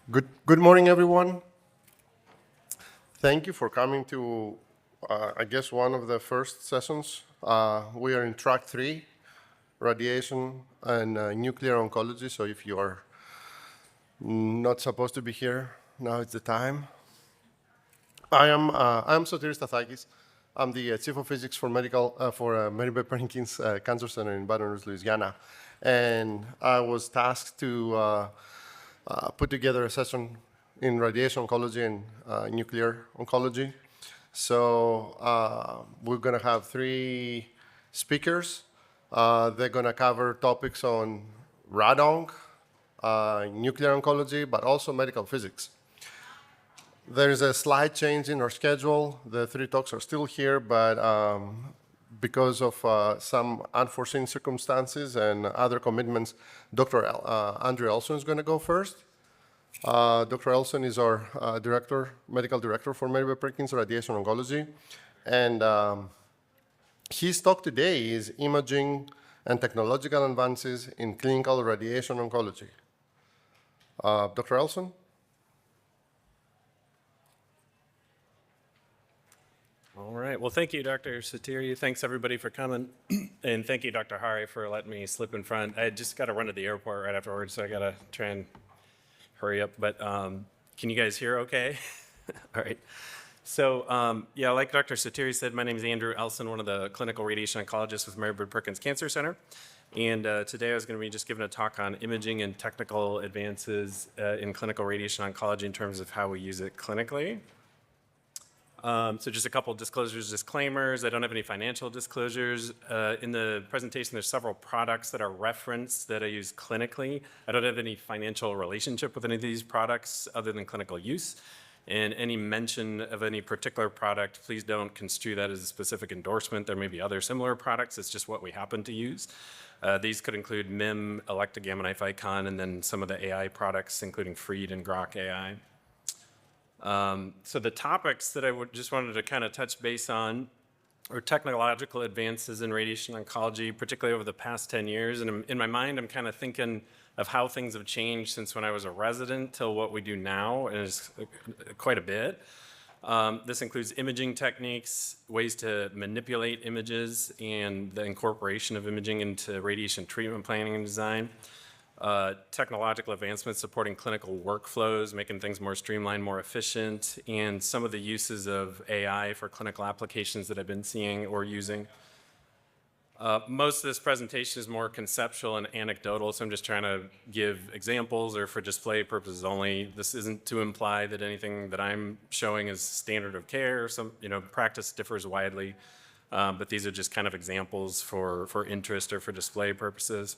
Good morning, everyone. Thank you for coming to, I guess, one of the first sessions. We are in track 3, radiation and nuclear oncology. So if you are not supposed to be here, now is the time. I'm Sotiris Stathakis. I'm the Chief of Physics for Mary Perkins Cancer Center in Baton Rouge, Louisiana. And I was tasked to put together a session in radiation oncology and nuclear oncology. So we're going to have 3 speakers. They're going to cover topics on radonc, nuclear oncology, but also medical physics. There's a slight change in our schedule. The 3 talks are still here, but because of some unforeseen circumstances and other commitments, Dr. Andrew Elson is going to go first. Dr. Elson is our medical director for Mary Perkins Radiation Oncology. And his talk today is Imaging and Technological Advances in Clinical Radiation Oncology. Dr. Elson? All right. Well, thank you, Dr. Satiri. Thanks, everybody, for coming. And thank you, Dr. Hari, for letting me slip in front. I just got to run to the airport right afterwards, so I got to try and hurry up. But can you guys hear okay? All right. So, yeah, like Dr. Satiri said, my name is Andrew Elson, one of the clinical radiation oncologists with Mary Perkins Cancer Center. And today I was going to be just giving a talk on imaging and technical advances in clinical radiation oncology in terms of how we use it clinically. So just a couple of disclaimers. I don't have any financial disclosures. In the presentation, there's several products that are referenced that I use clinically. I don't have any financial relationship with any of these products other than clinical use. And any mention of any particular product, please don't construe that as a specific endorsement. There may be other similar products. It's just what we happen to use. These could include MIM, Electa Gamma Knife Icon, and then some of the AI products, including Freed and Grok AI. So the topics that I just wanted to kind of touch base on are technological advances in radiation oncology, particularly over the past 10 years. And in my mind, I'm kind of thinking of how things have changed since when I was a resident till what we do now, and it's quite a bit. This includes imaging techniques, ways to manipulate images, and the incorporation of imaging into radiation treatment planning and design. Technological advancements supporting clinical workflows, making things more streamlined, more efficient, and some of the uses of AI for clinical applications that I've been seeing or using. Most of this presentation is more conceptual and anecdotal, so I'm just trying to give examples or for display purposes only. This isn't to imply that anything that I'm showing is standard of care. Some, practice differs widely, but these are just kind of examples for interest or for display purposes.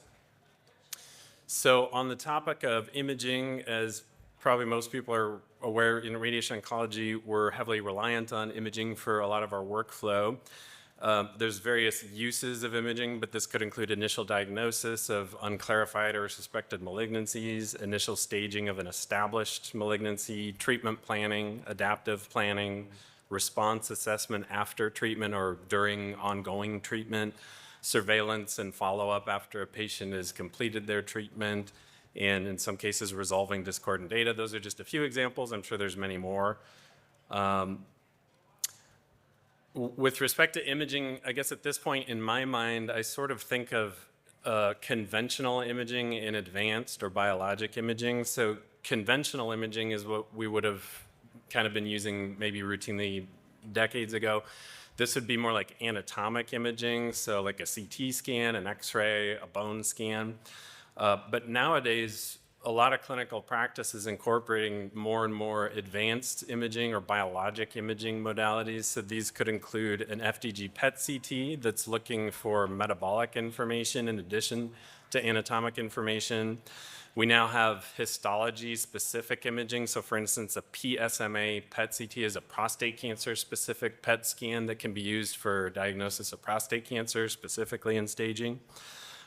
So on the topic of imaging, as probably most people are aware, in radiation oncology, we're heavily reliant on imaging for a lot of our workflow. There's various uses of imaging, but this could include initial diagnosis of unclarified or suspected malignancies, initial staging of an established malignancy, treatment planning, adaptive planning, response assessment after treatment or during ongoing treatment, surveillance and follow-up after a patient has completed their treatment, and in some cases resolving discordant data. Those are just a few examples. I'm sure there's many more. With respect to imaging, I guess at this point in my mind, I sort of think of conventional imaging and advanced or biologic imaging. So conventional imaging is what we would have kind of been using maybe routinely decades ago. This would be more like anatomic imaging, so like a CT scan, an X-ray, a bone scan. But nowadays, a lot of clinical practice is incorporating more and more advanced imaging or biologic imaging modalities. So these could include an FDG PET-CT that's looking for metabolic information in addition to anatomic information. We now have histology-specific imaging. So for instance, a PSMA PET-CT is a prostate cancer-specific PET scan that can be used for diagnosis of prostate cancer, specifically in staging.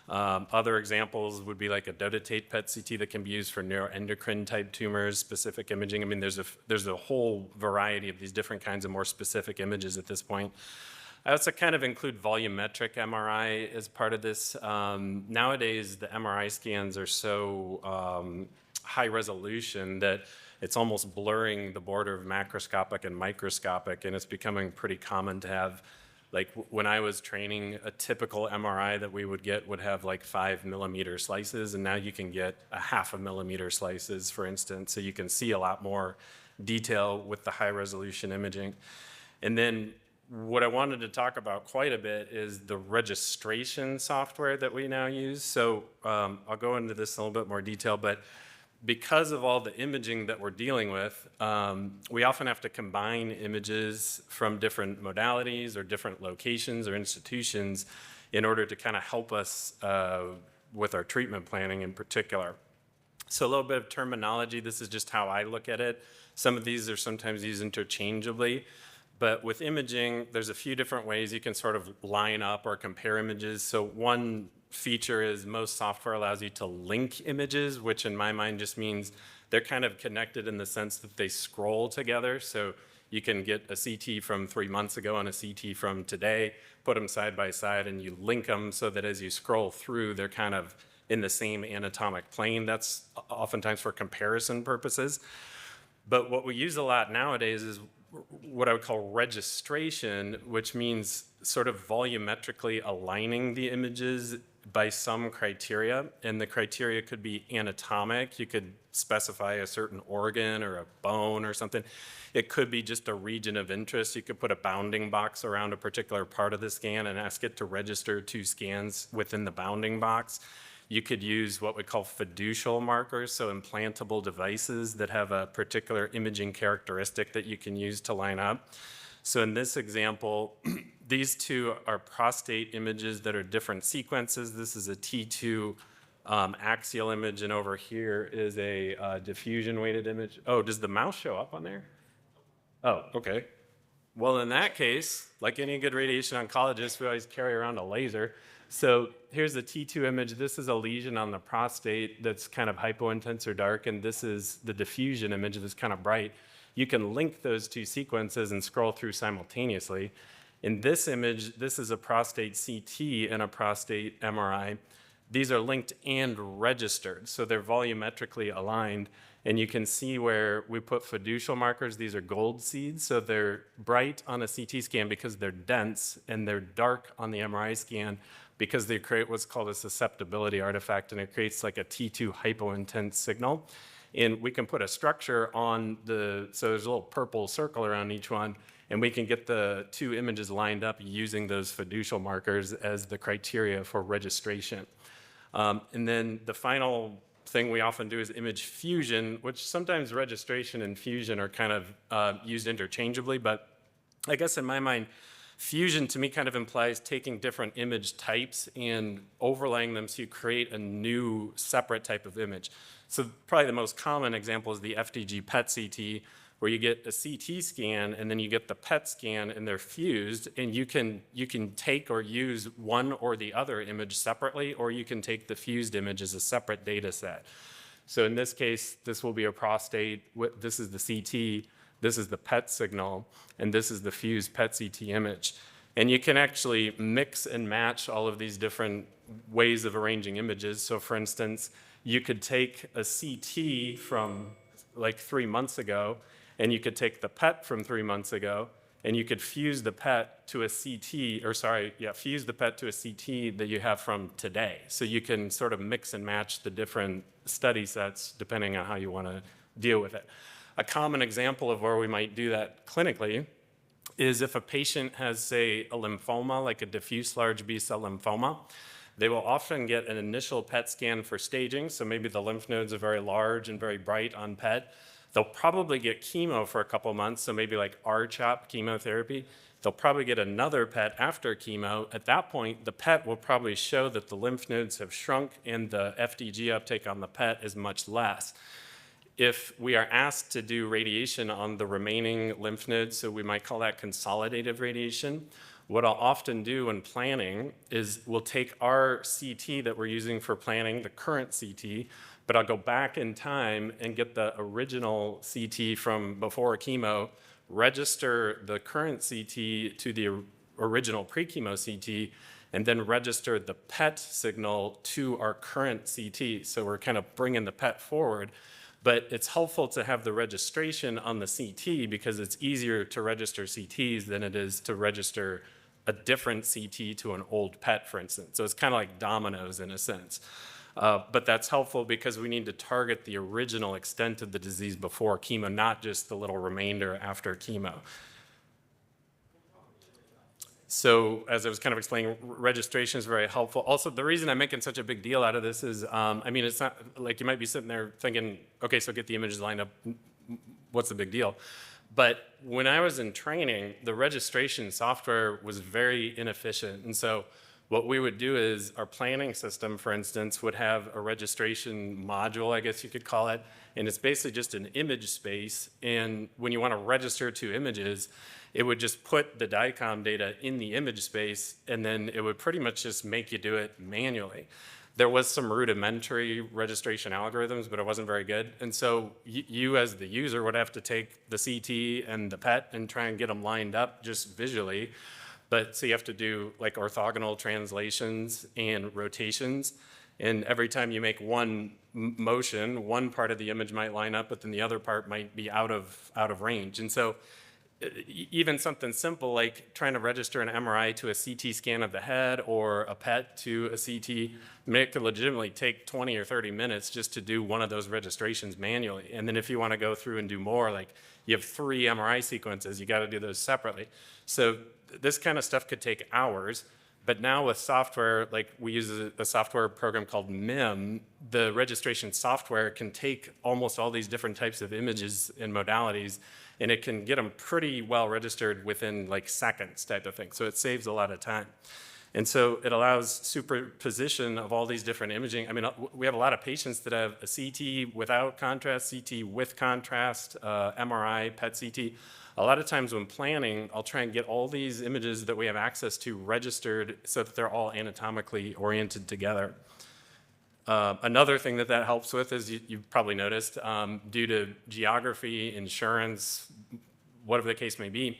Other examples would be like a dotatate PET-CT that can be used for neuroendocrine-type tumors, specific imaging. I mean, there's a whole variety of these different kinds of more specific images at this point. I also kind of include volumetric MRI as part of this. Nowadays, the MRI scans are so high resolution that it's almost blurring the border of macroscopic and microscopic, and it's becoming pretty common to have, like when I was training, a typical MRI that we would get would have like 5 mm slices, and now you can get a 0.5 millimeter slices, for instance, so you can see a lot more detail with the high resolution imaging. And then what I wanted to talk about quite a bit is the registration software that we now use. So I'll go into this in a little bit more detail, but because of all the imaging that we're dealing with, we often have to combine images from different modalities or different locations or institutions in order to kind of help us with our treatment planning in particular. So a little bit of terminology, this is just how I look at it. Some of these are sometimes used interchangeably, but with imaging, there's a few different ways you can sort of line up or compare images. So one feature is most software allows you to link images, which in my mind just means they're kind of connected in the sense that they scroll together. So you can get a CT from 3 months ago and a CT from today, put them side by side, and you link them so that as you scroll through, they're kind of in the same anatomic plane. That's oftentimes for comparison purposes. But what we use a lot nowadays is what I would call registration, which means sort of volumetrically aligning the images by some criteria. And the criteria could be anatomic. You could specify a certain organ or a bone or something. It could be just a region of interest. You could put a bounding box around a particular part of the scan and ask it to register 2 scans within the bounding box. You could use what we call fiducial markers, so implantable devices that have a particular imaging characteristic that you can use to line up. So in this example, these two are prostate images that are different sequences. This is a T2 axial image, and over here is a diffusion-weighted image. Oh, does the mouse show up on there? Oh, okay. Well, in that case, like any good radiation oncologist, we always carry around a laser. So here's a T2 image. This is a lesion on the prostate that's kind of hypointense or dark, and this is the diffusion image that's kind of bright. You can link those 2 sequences and scroll through simultaneously. In this image, this is a prostate CT and a prostate MRI. These are linked and registered, so they're volumetrically aligned. And you can see where we put fiducial markers. These are gold seeds, so they're bright on a CT scan because they're dense, and they're dark on the MRI scan because they create what's called a susceptibility artifact, and it creates like a T2 hypointense signal. And we can put a structure on so there's a little purple circle around each one, and we can get the 2 images lined up using those fiducial markers as the criteria for registration. And then the final thing we often do is image fusion, which sometimes registration and fusion are kind of used interchangeably, but I guess in my mind, fusion to me kind of implies taking different image types and overlaying them so you create a new separate type of image. So probably the most common example is the FDG PET CT, where you get a CT scan and then you get the PET scan and they're fused, and you can take or use one or the other image separately, or you can take the fused image as a separate data set. So in this case, this will be a prostate. This is the CT, this is the PET signal, and this is the fused PET CT image. And you can actually mix and match all of these different ways of arranging images. So for instance, you could take a CT from like 3 months ago, and you could take the PET from 3 months ago, and you could fuse the PET to a fuse the PET to a CT that you have from today. So you can sort of mix and match the different study sets depending on how you want to deal with it. A common example of where we might do that clinically is if a patient has, say, a lymphoma, like a diffuse large B-cell lymphoma, they will often get an initial PET scan for staging, so maybe the lymph nodes are very large and very bright on PET. They'll probably get chemo for a couple months, so maybe like R-CHOP chemotherapy. They'll probably get another PET after chemo. At that point, the PET will probably show that the lymph nodes have shrunk and the FDG uptake on the PET is much less. If we are asked to do radiation on the remaining lymph nodes, so we might call that consolidative radiation, what I'll often do when planning is we'll take our CT that we're using for planning, the current CT, but I'll go back in time and get the original CT from before chemo, register the current CT to the original pre-chemo CT, and then register the PET signal to our current CT. So we're kind of bringing the PET forward. But it's helpful to have the registration on the CT because it's easier to register CTs than it is to register a different CT to an old PET, for instance. So it's kind of like dominoes in a sense. But that's helpful because we need to target the original extent of the disease before chemo, not just the little remainder after chemo. So as I was kind of explaining, registration is very helpful. Also, the reason I'm making such a big deal out of this is, I mean, it's not like you might be sitting there thinking, okay, so get the images lined up, what's the big deal? But when I was in training, the registration software was very inefficient. And so what we would do is our planning system, for instance, would have a registration module, I guess you could call it. And it's basically just an image space. And when you want to register 2 images, it would just put the DICOM data in the image space, and then it would pretty much just make you do it manually. There was some rudimentary registration algorithms, but it wasn't very good. And so you as the user would have to take the CT and the PET and try and get them lined up just visually. But so you have to do like orthogonal translations and rotations. And every time you make one motion, one part of the image might line up, but then the other part might be out of range. And so even something simple like trying to register an MRI to a CT scan of the head or a PET to a CT, it could legitimately take 20 or 30 minutes just to do one of those registrations manually. And then if you want to go through and do more, like you have 3 MRI sequences, you got to do those separately. So this kind of stuff could take hours. But now with software, like we use a software program called MIM, the registration software can take almost all these different types of images and modalities, and it can get them pretty well registered within like seconds type of thing. So it saves a lot of time. And so it allows superposition of all these different imaging. I mean, we have a lot of patients that have a CT without contrast, CT with contrast, MRI, PET CT. A lot of times when planning, I'll try and get all these images that we have access to registered so that they're all anatomically oriented together. Another thing that helps with is you've probably noticed, due to geography, insurance, whatever the case may be,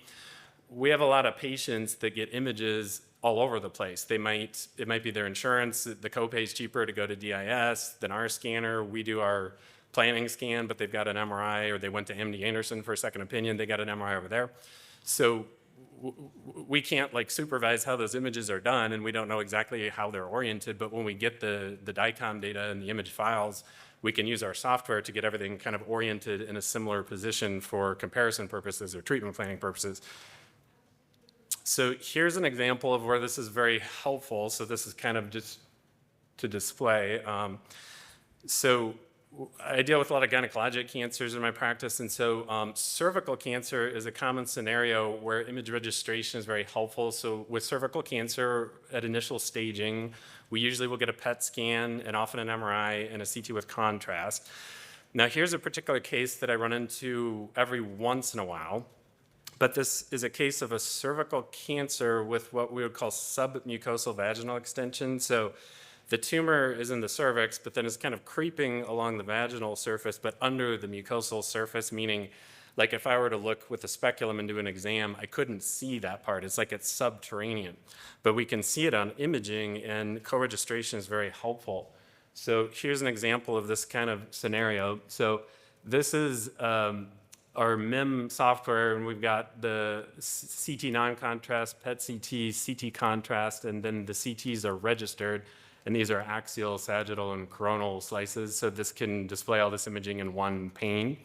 we have a lot of patients that get images all over the place. It might be their insurance, the copay is cheaper to go to DIS than our scanner. We do our planning scan, but they've got an MRI, or they went to MD Anderson for a second opinion, they got an MRI over there. So we can't like supervise how those images are done, and we don't know exactly how they're oriented, but when we get the DICOM data and the image files, we can use our software to get everything kind of oriented in a similar position for comparison purposes or treatment planning purposes. So here's an example of where this is very helpful. So this is kind of just to display. So I deal with a lot of gynecologic cancers in my practice, and so cervical cancer is a common scenario where image registration is very helpful. So with cervical cancer at initial staging, we usually will get a PET scan and often an MRI and a CT with contrast. Now here's a particular case that I run into every once in a while, but this is a case of a cervical cancer with what we would call submucosal vaginal extension. So the tumor is in the cervix, but then it's kind of creeping along the vaginal surface, but under the mucosal surface, meaning like if I were to look with a speculum and do an exam, I couldn't see that part. It's like it's subterranean. But we can see it on imaging, and co-registration is very helpful. So here's an example of this kind of scenario. So this is our MIM software, and we've got the CT non-contrast, PET CT, CT contrast, and then the CTs are registered. And these are axial, sagittal, and coronal slices, so this can display all this imaging in one pane.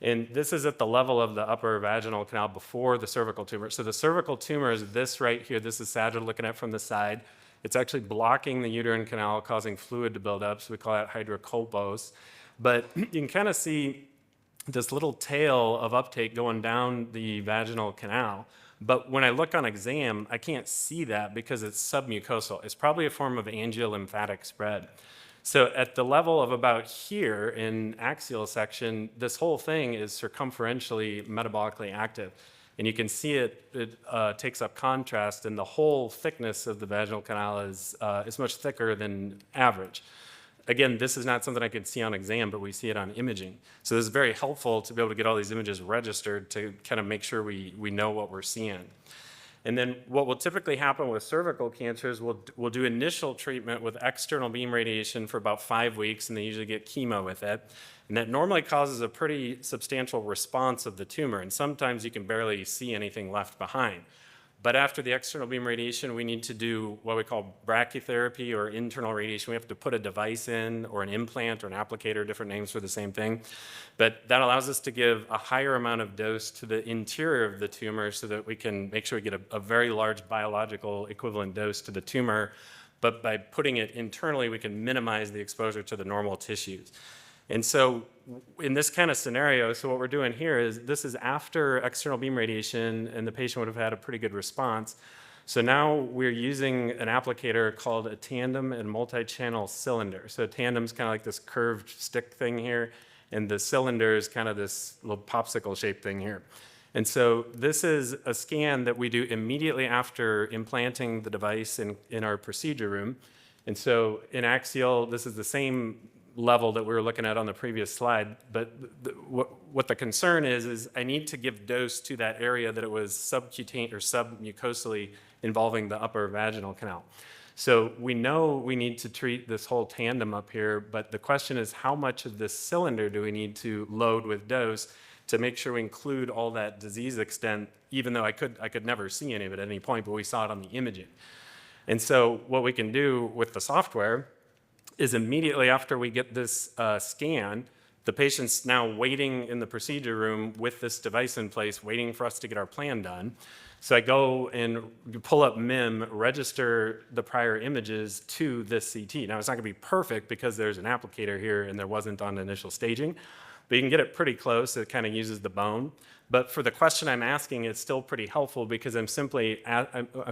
And this is at the level of the upper vaginal canal before the cervical tumor. So the cervical tumor is this right here. This is sagittal, looking at from the side. It's actually blocking the uterine canal, causing fluid to build up, so we call that hydrocolpos. But you can kind of see this little tail of uptake going down the vaginal canal. But when I look on exam, I can't see that because it's submucosal. It's probably a form of angiolymphatic spread. So at the level of about here in axial section, this whole thing is circumferentially metabolically active. And you can see it takes up contrast, and the whole thickness of the vaginal canal is much thicker than average. Again, this is not something I could see on exam, but we see it on imaging. So this is very helpful to be able to get all these images registered to kind of make sure we know what we're seeing. And then what will typically happen with cervical cancers, we'll do initial treatment with external beam radiation for about 5 weeks, and they usually get chemo with it. And that normally causes a pretty substantial response of the tumor, and sometimes you can barely see anything left behind. But after the external beam radiation, we need to do what we call brachytherapy or internal radiation. We have to put a device in or an implant or an applicator, different names for the same thing. But that allows us to give a higher amount of dose to the interior of the tumor so that we can make sure we get a very large biological equivalent dose to the tumor. But by putting it internally, we can minimize the exposure to the normal tissues. And so in this kind of scenario, so what we're doing here is this is after external beam radiation, and the patient would have had a pretty good response. So now we're using an applicator called a tandem and multi-channel cylinder. So tandem is kind of like this curved stick thing here, and the cylinder is kind of this little popsicle shaped thing here. And so this is a scan that we do immediately after implanting the device in our procedure room. And so in axial, this is the same level that we were looking at on the previous slide, but what the concern is I need to give dose to that area that it was subcutaneous or submucosally involving the upper vaginal canal. So we know we need to treat this whole tandem up here, but the question is how much of this cylinder do we need to load with dose to make sure we include all that disease extent, even though I could never see any of it at any point, but we saw it on the imaging. And so what we can do with the software is immediately after we get this scan, the patient's now waiting in the procedure room with this device in place, waiting for us to get our plan done. So I go and pull up MIM, register the prior images to this CT. Now, it's not going to be perfect because there's an applicator here and there wasn't on initial staging, but you can get it pretty close. It kind of uses the bone. But for the question I'm asking, it's still pretty helpful because I'm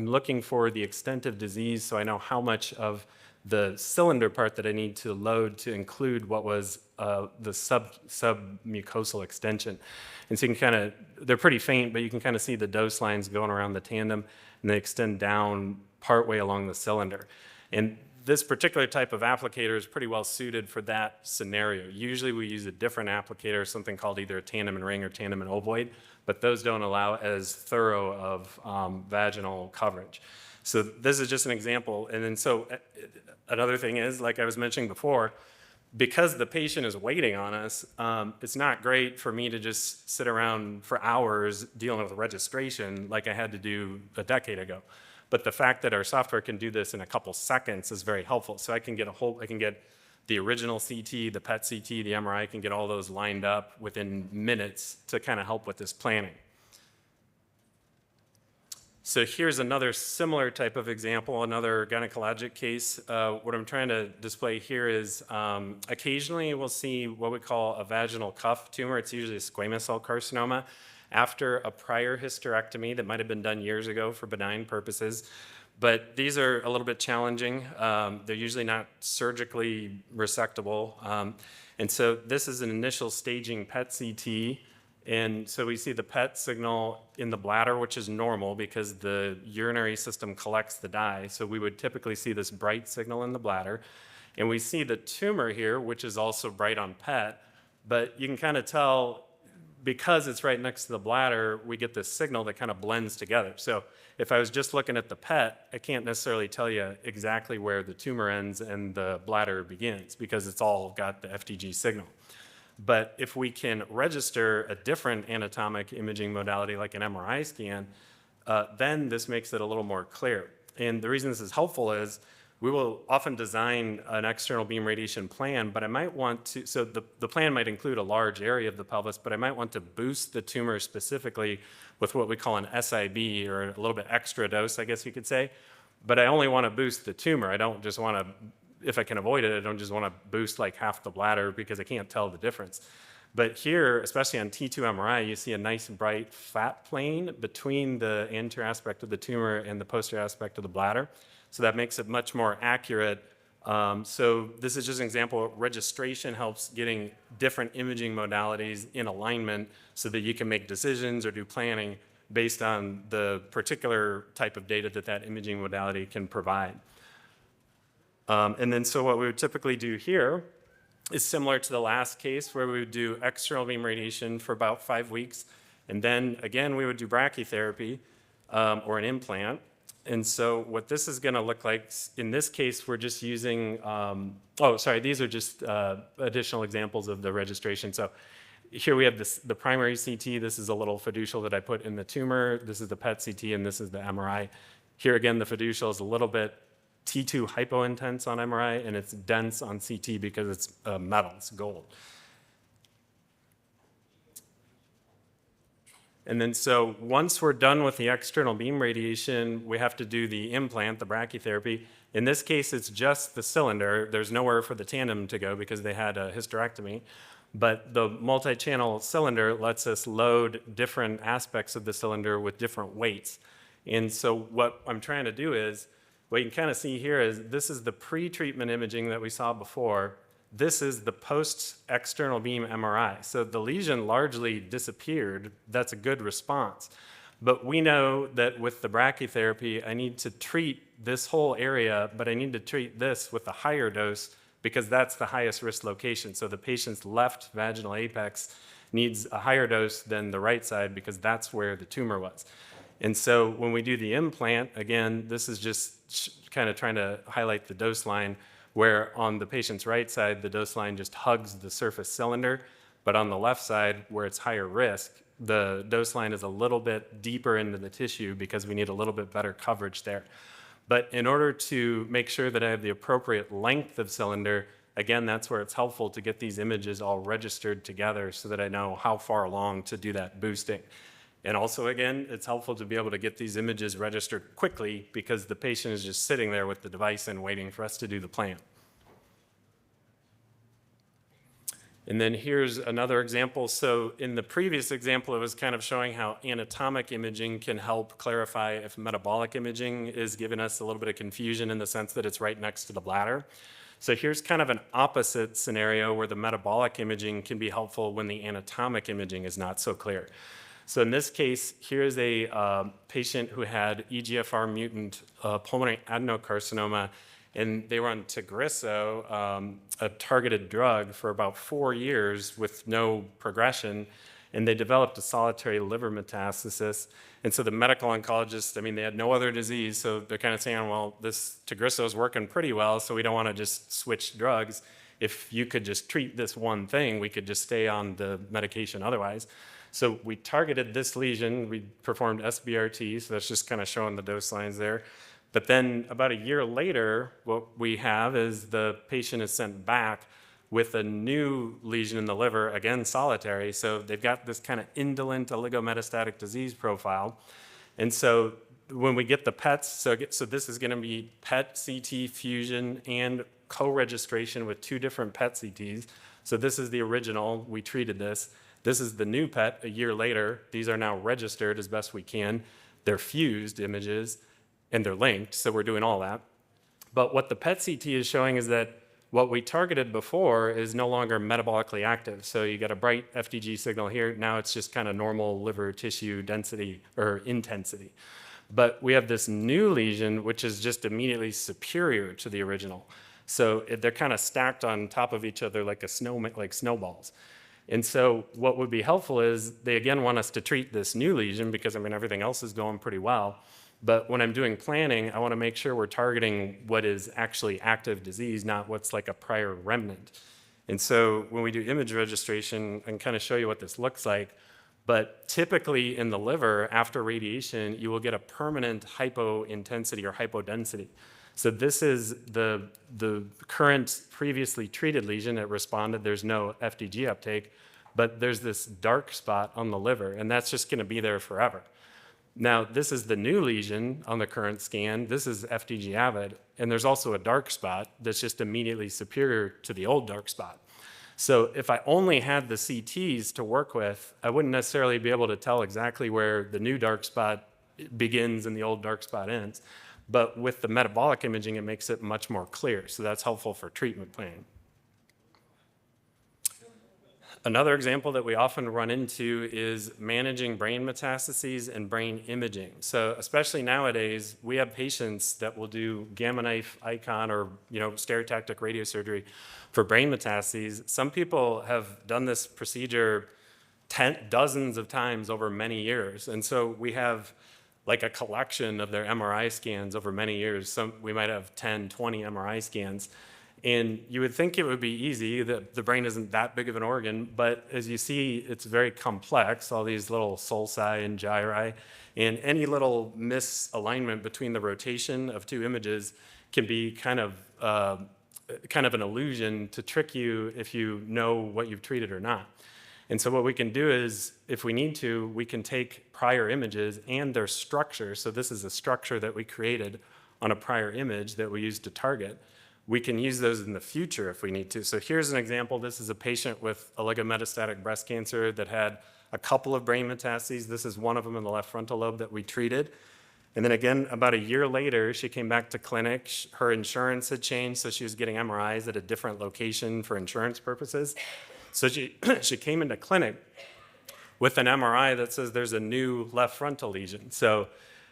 looking for the extent of disease so I know how much of the cylinder part that I need to load to include what was the submucosal extension. And so you can kind of, they're pretty faint, but you can kind of see the dose lines going around the tandem, and they extend down partway along the cylinder. And this particular type of applicator is pretty well suited for that scenario. Usually we use a different applicator, something called either a tandem and ring or tandem and ovoid, but those don't allow as thorough of vaginal coverage. So this is just an example. And then so another thing is, like I was mentioning before, because the patient is waiting on us, it's not great for me to just sit around for hours dealing with registration like I had to do a decade ago. But the fact that our software can do this in a couple seconds is very helpful. So I can get the original CT, the PET CT, the MRI, I can get all those lined up within minutes to kind of help with this planning. So here's another similar type of example, another gynecologic case. What I'm trying to display here is occasionally we'll see what we call a vaginal cuff tumor. It's usually a squamous cell carcinoma after a prior hysterectomy that might have been done years ago for benign purposes. But these are a little bit challenging. They're usually not surgically resectable. And so this is an initial staging PET CT. And so we see the PET signal in the bladder, which is normal because the urinary system collects the dye. So we would typically see this bright signal in the bladder. And we see the tumor here, which is also bright on PET. But you can kind of tell, because it's right next to the bladder, we get this signal that kind of blends together. So if I was just looking at the PET, I can't necessarily tell you exactly where the tumor ends and the bladder begins because it's all got the FDG signal. But if we can register a different anatomic imaging modality like an MRI scan, then this makes it a little more clear. And the reason this is helpful is we will often design an external beam radiation plan, but I might want to, so the plan might include a large area of the pelvis, but I might want to boost the tumor specifically with what we call an SIB, or a little bit extra dose, I guess you could say. But I only want to boost the tumor. I don't just want to, if I can avoid it, I don't just want to boost like half the bladder because I can't tell the difference. But here, especially on T2 MRI, you see a nice bright fat plane between the anterior aspect of the tumor and the posterior aspect of the bladder. So that makes it much more accurate. So this is just an example. Registration helps getting different imaging modalities in alignment so that you can make decisions or do planning based on the particular type of data that that imaging modality can provide. And then so what we would typically do here is similar to the last case where we would do external beam radiation for about 5 weeks. And then again, we would do brachytherapy. or an implant. And so what this is going to look like, in this case, we're just using, these are just additional examples of the registration. So here we have the primary CT. This is a little fiducial that I put in the tumor. This is the PET CT, and this is the MRI. Here again, the fiducial is a little bit T2 hypointense on MRI, and it's dense on CT because it's metal, it's gold. And then so once we're done with the external beam radiation, we have to do the implant, the brachytherapy. In this case, it's just the cylinder. There's nowhere for the tandem to go because they had a hysterectomy. But the multi-channel cylinder lets us load different aspects of the cylinder with different weights. And so what I'm trying to do is, what you can kind of see here is this is the pre-treatment imaging that we saw before. This is the post-external beam MRI. So the lesion largely disappeared. That's a good response. But we know that with the brachytherapy, I need to treat this whole area, but I need to treat this with a higher dose because that's the highest risk location. So the patient's left vaginal apex needs a higher dose than the right side because that's where the tumor was. And so when we do the implant, again, this is just kind of trying to highlight the dose line, where on the patient's right side, the dose line just hugs the surface cylinder, but on the left side, where it's higher risk, the dose line is a little bit deeper into the tissue because we need a little bit better coverage there. But in order to make sure that I have the appropriate length of cylinder, again, that's where it's helpful to get these images all registered together so that I know how far along to do that boosting. And also, again, it's helpful to be able to get these images registered quickly because the patient is just sitting there with the device and waiting for us to do the plan. And then here's another example. So in the previous example, it was kind of showing how anatomic imaging can help clarify if metabolic imaging is giving us a little bit of confusion in the sense that it's right next to the bladder. So here's kind of an opposite scenario where the metabolic imaging can be helpful when the anatomic imaging is not so clear. So in this case, here's a patient who had EGFR mutant pulmonary adenocarcinoma, and they were on Tagrisso, a targeted drug, for about 4 years with no progression, and they developed a solitary liver metastasis. And so the medical oncologist, I mean, they had no other disease, so they're kind of saying, well, this Tagrisso is working pretty well, so we don't want to just switch drugs. If you could just treat this one thing, we could just stay on the medication otherwise. So we targeted this lesion, we performed SBRT, so that's just kind of showing the dose lines there. But then about a year later, what we have is the patient is sent back with a new lesion in the liver, again solitary, so they've got this kind of indolent oligometastatic disease profile. And so when we get the PETs, so this is going to be PET CT fusion and co-registration with 2 different PET CTs. So this is the original, we treated this. This is the new PET a year later. These are now registered as best we can. They're fused images, and they're linked, so we're doing all that. But what the PET CT is showing is that what we targeted before is no longer metabolically active. So you got a bright FDG signal here. Now it's just kind of normal liver tissue density or intensity. But we have this new lesion, which is just immediately superior to the original. So they're kind of stacked on top of each other like snowballs. And so what would be helpful is they again want us to treat this new lesion because, I mean, everything else is going pretty well. But when I'm doing planning, I want to make sure we're targeting what is actually active disease, not what's like a prior remnant. And so when we do image registration, I can kind of show you what this looks like. But typically in the liver, after radiation, you will get a permanent hypointensity or hypodensity. So this is the current previously treated lesion that responded. There's no FDG uptake, but there's this dark spot on the liver, and that's just going to be there forever. Now, this is the new lesion on the current scan. This is FDG avid, and there's also a dark spot that's just immediately superior to the old dark spot. So if I only had the CTs to work with, I wouldn't necessarily be able to tell exactly where the new dark spot begins and the old dark spot ends. But with the metabolic imaging, it makes it much more clear. So that's helpful for treatment planning. Another example that we often run into is managing brain metastases and brain imaging. So especially nowadays, we have patients that will do gamma knife icon or stereotactic radiosurgery for brain metastases. Some people have done this procedure dozens of times over many years. And so we have like a collection of their MRI scans over many years. We might have 10, 20 MRI scans. And you would think it would be easy, that the brain isn't that big of an organ, but as you see, it's very complex, all these little sulci and gyri, and any little misalignment between the rotation of two images can be kind of an illusion to trick you if you know what you've treated or not. And so what we can do is, if we need to, we can take prior images and their structure. So this is a structure that we created on a prior image that we used to target. We can use those in the future if we need to. So here's an example. This is a patient with oligometastatic breast cancer that had a couple of brain metastases. This is one of them in the left frontal lobe that we treated. And then again, about a year later, she came back to clinic. Her insurance had changed, so she was getting MRIs at a different location for insurance purposes. So she came into clinic with an MRI that says there's a new left frontal lesion. So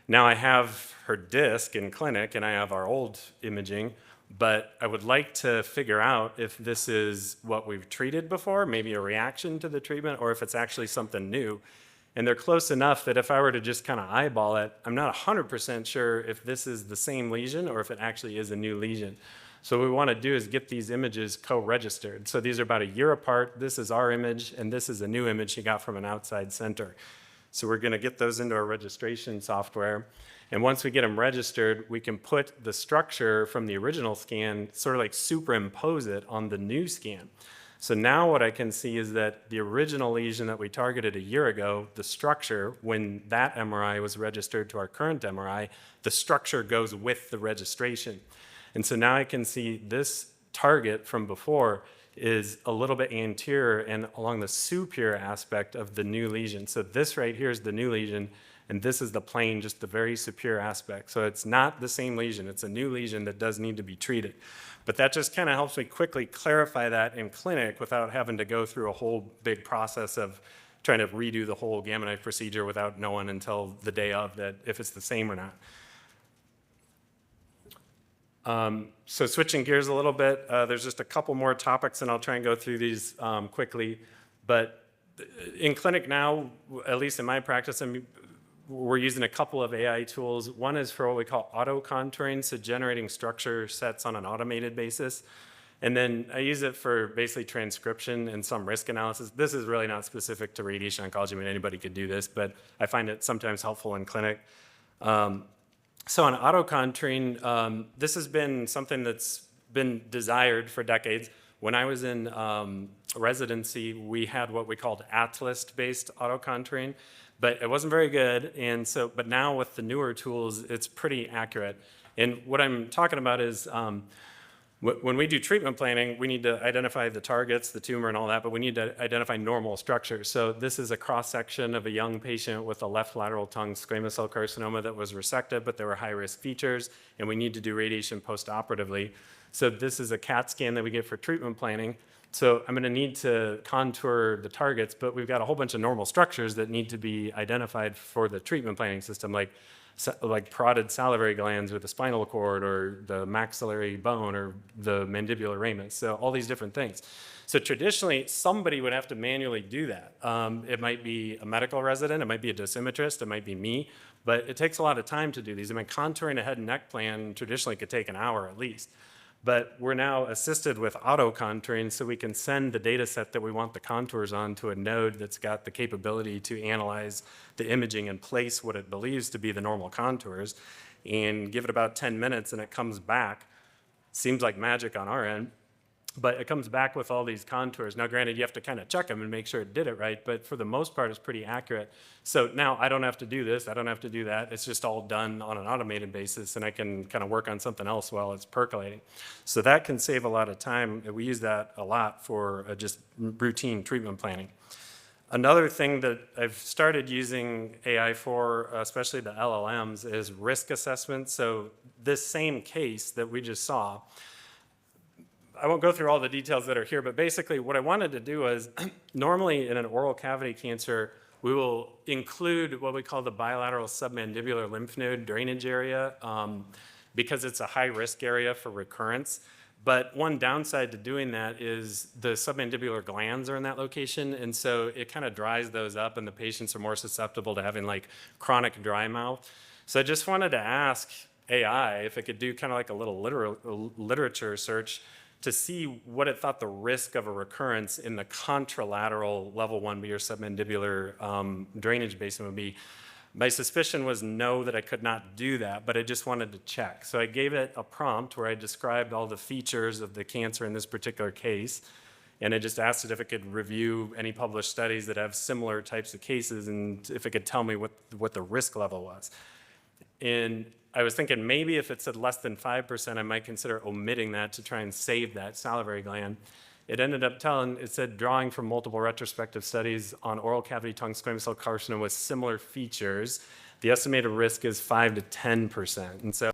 now I have her disc in clinic and I have our old imaging, but I would like to figure out if this is what we've treated before, maybe a reaction to the treatment, or if it's actually something new. And they're close enough that if I were to just kind of eyeball it, I'm not 100% sure if this is the same lesion or if it actually is a new lesion. So what we want to do is get these images co-registered. So these are about a year apart. This is our image, and this is a new image she got from an outside center. So we're going to get those into our registration software. And once we get them registered, we can put the structure from the original scan, sort of like superimpose it on the new scan. So now what I can see is that the original lesion that we targeted a year ago, the structure, when that MRI was registered to our current MRI, the structure goes with the registration. And so now I can see this target from before is a little bit anterior and along the superior aspect of the new lesion. So this right here is the new lesion, and this is the plane, just the very superior aspect. So it's not the same lesion. It's a new lesion that does need to be treated. But that just kind of helps me quickly clarify that in clinic without having to go through a whole big process of trying to redo the whole gamma knife procedure without knowing until the day of that if it's the same or not. So switching gears a little bit, there's just a couple more topics, and I'll try and go through these quickly. But in clinic now, at least in my practice, we're using a couple of AI tools. One is for what we call auto-contouring, so generating structure sets on an automated basis. And then I use it for basically transcription and some risk analysis. This is really not specific to radiation oncology. I mean, anybody could do this, but I find it sometimes helpful in clinic. So on auto-contouring, this has been something that's been desired for decades. When I was in residency, we had what we called Atlas-based auto-contouring, but it wasn't very good. And so, but now with the newer tools, it's pretty accurate. And what I'm talking about is when we do treatment planning, we need to identify the targets, the tumor and all that, but we need to identify normal structures. So this is a cross-section of a young patient with a left lateral tongue squamous cell carcinoma that was resected, but there were high-risk features, and we need to do radiation post-operatively. So this is a CAT scan that we get for treatment planning. So I'm going to need to contour the targets, but we've got a whole bunch of normal structures that need to be identified for the treatment planning system, like parotid salivary glands or the spinal cord or the maxillary bone or the mandibular ramus. So all these different things. So traditionally, somebody would have to manually do that. It might be a medical resident, it might be a dosimetrist, it might be me, but it takes a lot of time to do these. I mean, contouring a head and neck plan traditionally could take an hour at least. But we're now assisted with auto-contouring, so we can send the data set that we want the contours on to a node that's got the capability to analyze the imaging and place what it believes to be the normal contours, and give it about 10 minutes, and it comes back. Seems like magic on our end, but it comes back with all these contours. Now, granted, you have to kind of check them and make sure it did it right, but for the most part, it's pretty accurate. So now I don't have to do this, I don't have to do that. It's just all done on an automated basis, and I can kind of work on something else while it's percolating. So that can save a lot of time. We use that a lot for just routine treatment planning. Another thing that I've started using AI for, especially the LLMs, is risk assessment. So this same case that we just saw, I won't go through all the details that are here, but basically what I wanted to do was, normally in an oral cavity cancer, we will include what we call the bilateral submandibular lymph node drainage area because it's a high risk area for recurrence. But one downside to doing that is the submandibular glands are in that location, and so it kind of dries those up, and the patients are more susceptible to having like chronic dry mouth. So I just wanted to ask AI if it could do kind of like a little literature search to see what it thought the risk of a recurrence in the contralateral level 1B or submandibular drainage basin would be. My suspicion was no, that I could not do that, but I just wanted to check. So I gave it a prompt where I described all the features of the cancer in this particular case, and I just asked it if it could review any published studies that have similar types of cases and if it could tell me what the risk level was. And I was thinking maybe if it said less than 5%, I might consider omitting that to try and save that salivary gland. It ended up it said drawing from multiple retrospective studies on oral cavity tongue squamous cell carcinoma with similar features, the estimated risk is 5 to 10%. And so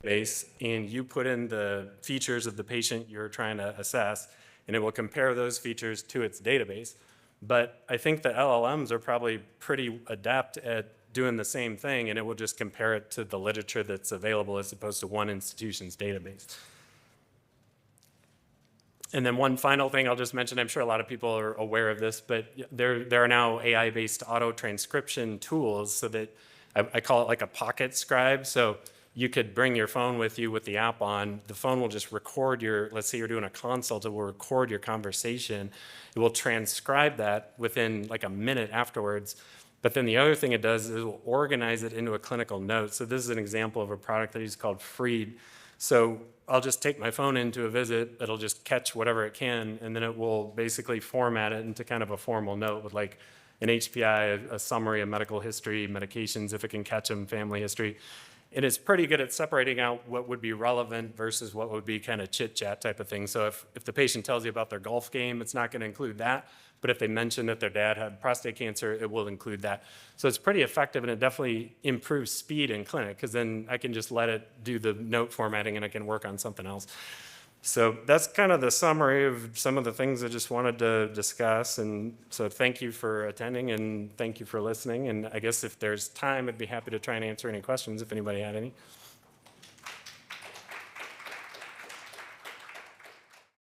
and you put in the features of the patient you're trying to assess, and it will compare those features to its database. But I think the LLMs are probably pretty adept at doing the same thing, and it will just compare it to the literature that's available as opposed to one institution's database. And then one final thing I'll just mention, I'm sure a lot of people are aware of this, but there are now AI-based auto-transcription tools so that I call it like a pocket scribe. So you could bring your phone with you with the app on. The phone will just record let's say you're doing a consult, it will record your conversation. It will transcribe that within like a minute afterwards. But then the other thing it does is it will organize it into a clinical note. So this is an example of a product that is called Freed. So I'll just take my phone into a visit, it'll just catch whatever it can, and then it will basically format it into kind of a formal note with like an HPI, a summary of medical history, medications, if it can catch them, family history. And it's pretty good at separating out what would be relevant versus what would be kind of chit-chat type of thing. So if the patient tells you about their golf game, it's not going to include that. But if they mention that their dad had prostate cancer, it will include that. So it's pretty effective, and it definitely improves speed in clinic, because then I can just let it do the note formatting and I can work on something else. So that's kind of the summary of some of the things I just wanted to discuss. And so thank you for attending, and thank you for listening. And I guess if there's time, I'd be happy to try and answer any questions if anybody had any.